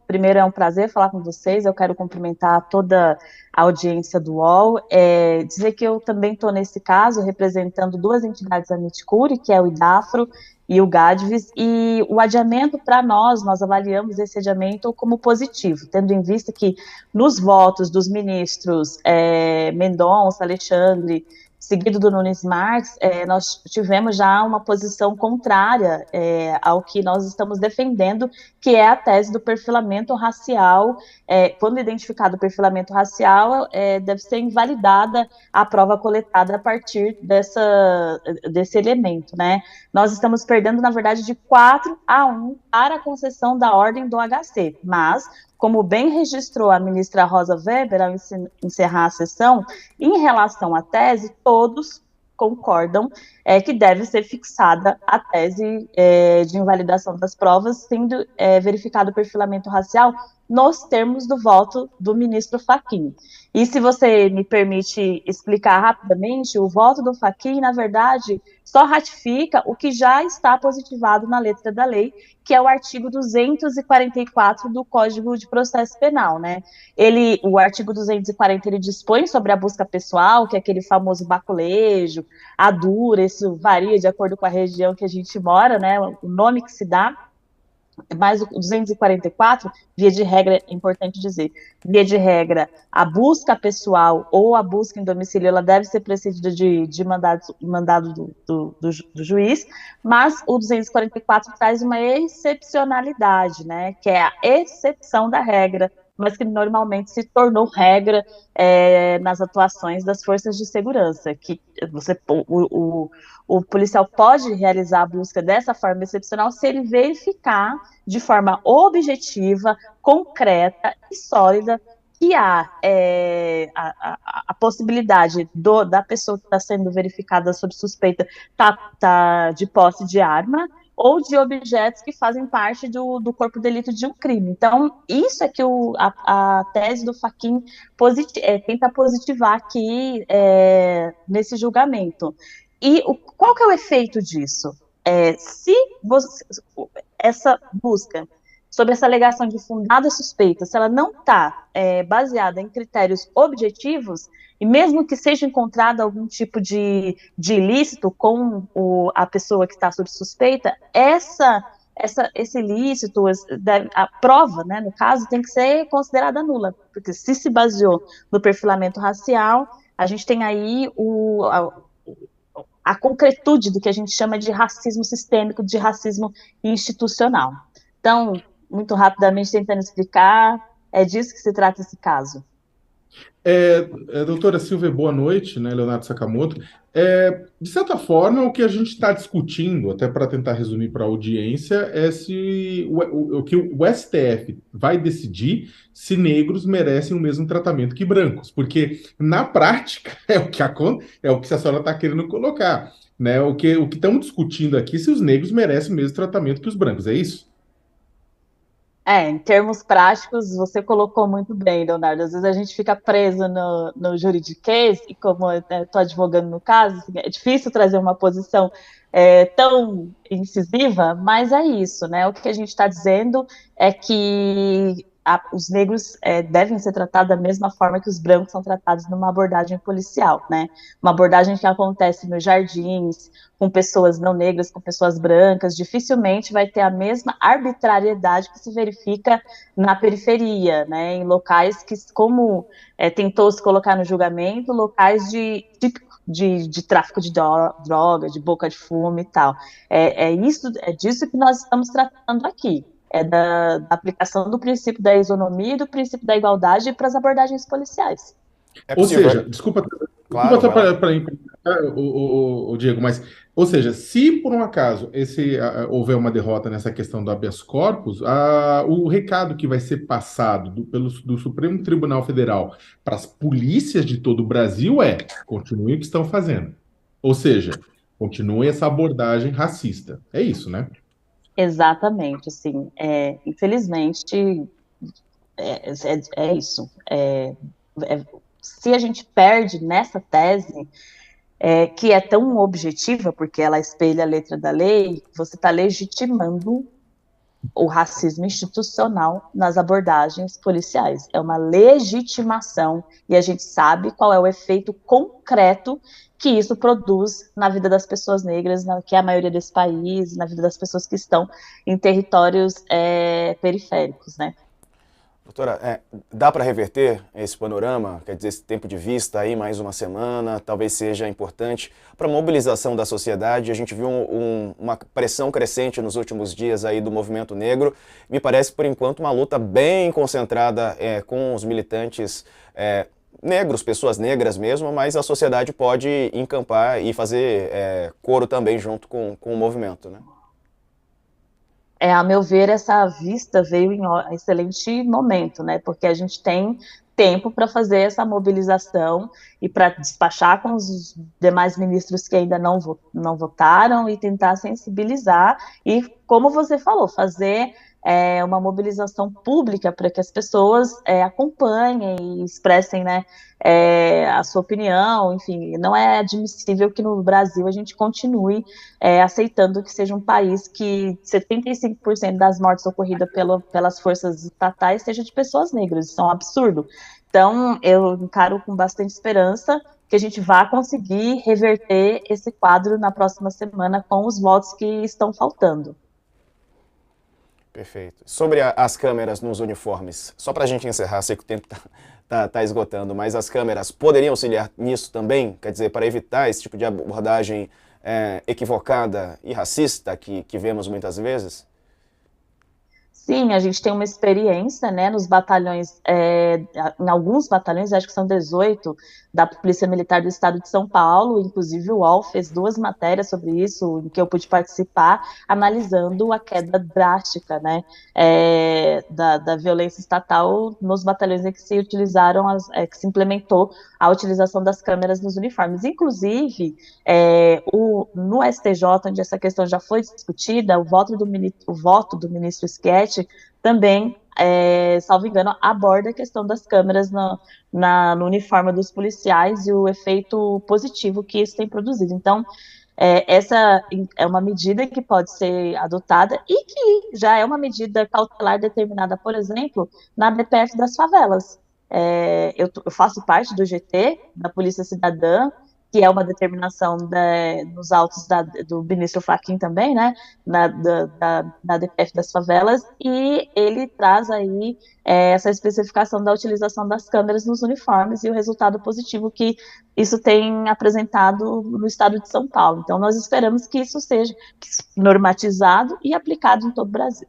primeiro é um prazer falar com vocês, eu quero cumprimentar toda a audiência do UOL, dizer que eu também estou nesse caso representando duas entidades da Miticuri, que é o IDAFRO e o GADVES, e o adiamento para nós avaliamos esse adiamento como positivo, tendo em vista que nos votos dos ministros Mendonça, Alexandre, seguido do Nunes Marques, nós tivemos já uma posição contrária ao que nós estamos defendendo, que é a tese do perfilamento racial. Quando identificado o perfilamento racial, deve ser invalidada a prova coletada a partir desse elemento, né? Nós estamos perdendo, na verdade, de 4-1 para a concessão da ordem do HC, mas, como bem registrou a ministra Rosa Weber ao encerrar a sessão, em relação à tese, todos concordam que deve ser fixada a tese de invalidação das provas, sendo verificado o perfilamento racial nos termos do voto do ministro Fachin. E se você me permite explicar rapidamente, o voto do Fachin, na verdade, só ratifica o que já está positivado na letra da lei, que é o artigo 244 do Código de Processo Penal, né? O artigo 240, ele dispõe sobre a busca pessoal, que é aquele famoso baculejo, a dura, isso varia de acordo com a região que a gente mora, né? O nome que se dá. Mas o 244, via de regra, é importante dizer, via de regra, a busca pessoal ou a busca em domicílio, ela deve ser precedida de mandado do juiz, mas o 244 traz uma excepcionalidade, né, que é a exceção da regra, mas que normalmente se tornou regra nas atuações das forças de segurança, que o policial pode realizar a busca dessa forma excepcional se ele verificar de forma objetiva, concreta e sólida que há a possibilidade da pessoa que está sendo verificada sob suspeita tá de posse de arma ou de objetos que fazem parte do corpo de delito de um crime. Então, isso é que a tese do Fachin tenta positivar aqui nesse julgamento. E qual que é o efeito disso? Se essa busca sobre essa alegação de fundada suspeita, se ela não está baseada em critérios objetivos, e mesmo que seja encontrado algum tipo de ilícito com a pessoa que está sob suspeita, esse ilícito, a prova, né, no caso, tem que ser considerada nula, porque se baseou no perfilamento racial, a gente tem aí a concretude do que a gente chama de racismo sistêmico, de racismo institucional. Então, muito rapidamente, tentando explicar, é disso que se trata esse caso. Doutora Silvia, boa noite, né, Leonardo Sakamoto. De certa forma, o que a gente está discutindo, até para tentar resumir para a audiência, é se o STF vai decidir se negros merecem o mesmo tratamento que brancos, porque na prática é o que a senhora está querendo colocar, né? O que estamos discutindo aqui é se os negros merecem o mesmo tratamento que os brancos, é isso? Em termos práticos, você colocou muito bem, Leonardo. Às vezes a gente fica preso no juridiquês, e como eu estou advogando no caso, assim, é difícil trazer uma posição tão incisiva, mas é isso, né? O que a gente está dizendo é que os negros devem ser tratados da mesma forma que os brancos são tratados numa abordagem policial, né? Uma abordagem que acontece nos jardins, com pessoas não negras, com pessoas brancas, dificilmente vai ter a mesma arbitrariedade que se verifica na periferia, né, em locais que, como tentou se colocar no julgamento, locais de tráfico de droga, de boca de fumo e tal. É disso que nós estamos tratando aqui. Da aplicação do princípio da isonomia e do princípio da igualdade para as abordagens policiais. Ou seja, desculpa Claro, para o Diego, mas, ou seja, se por um acaso houver uma derrota nessa questão do habeas corpus, o recado que vai ser passado do Supremo Tribunal Federal para as polícias de todo o Brasil é: continuem o que estão fazendo. Ou seja, continuem essa abordagem racista. É isso, né? Exatamente, assim, infelizmente é isso. Se a gente perde nessa tese, que é tão objetiva, porque ela espelha a letra da lei, você está legitimando o racismo institucional nas abordagens policiais. É uma legitimação e a gente sabe qual é o efeito concreto que isso produz na vida das pessoas negras, que é a maioria desse país, na vida das pessoas que estão em territórios periféricos, né? Doutora, dá para reverter esse panorama? Quer dizer, esse tempo de vista aí, mais uma semana, talvez seja importante para a mobilização da sociedade. A gente viu uma pressão crescente nos últimos dias aí do movimento negro. Me parece, por enquanto, uma luta bem concentrada com os militantes negros, pessoas negras mesmo, mas a sociedade pode encampar e fazer coro também junto com o movimento, né? A meu ver, essa vista veio em excelente momento, né? Porque a gente tem tempo para fazer essa mobilização e para despachar com os demais ministros que ainda não votaram e tentar sensibilizar e, como você falou, fazer uma mobilização pública para que as pessoas acompanhem e expressem, né, a sua opinião. Enfim, não é admissível que no Brasil a gente continue aceitando que seja um país que 75% das mortes ocorridas pelas forças estatais seja de pessoas negras. Isso é um absurdo. Então, eu encaro com bastante esperança que a gente vá conseguir reverter esse quadro na próxima semana com os votos que estão faltando. Perfeito. Sobre as câmeras nos uniformes, só para a gente encerrar, sei que o tempo tá esgotando, mas as câmeras poderiam auxiliar nisso também? Quer dizer, para evitar esse tipo de abordagem equivocada e racista que vemos muitas vezes? Sim, a gente tem uma experiência, né, nos batalhões, em alguns batalhões, acho que são 18, da Polícia Militar do Estado de São Paulo, inclusive o UOL fez 2 matérias sobre isso, em que eu pude participar, analisando a queda drástica, né, da violência estatal nos batalhões em que se utilizaram, que se implementou a utilização das câmeras nos uniformes. Inclusive, no STJ, onde essa questão já foi discutida, o voto do ministro Schietti também, salvo engano, aborda a questão das câmeras no uniforme dos policiais e o efeito positivo que isso tem produzido. Então, essa é uma medida que pode ser adotada e que já é uma medida cautelar determinada, por exemplo, na DPF das favelas. Eu faço parte do GT, da Polícia Cidadã, que é uma determinação nos autos do ministro Fachin também, né, da DPF das favelas, e ele traz aí essa especificação da utilização das câmeras nos uniformes e o resultado positivo que isso tem apresentado no estado de São Paulo. Então, nós esperamos que isso seja normatizado e aplicado em todo o Brasil.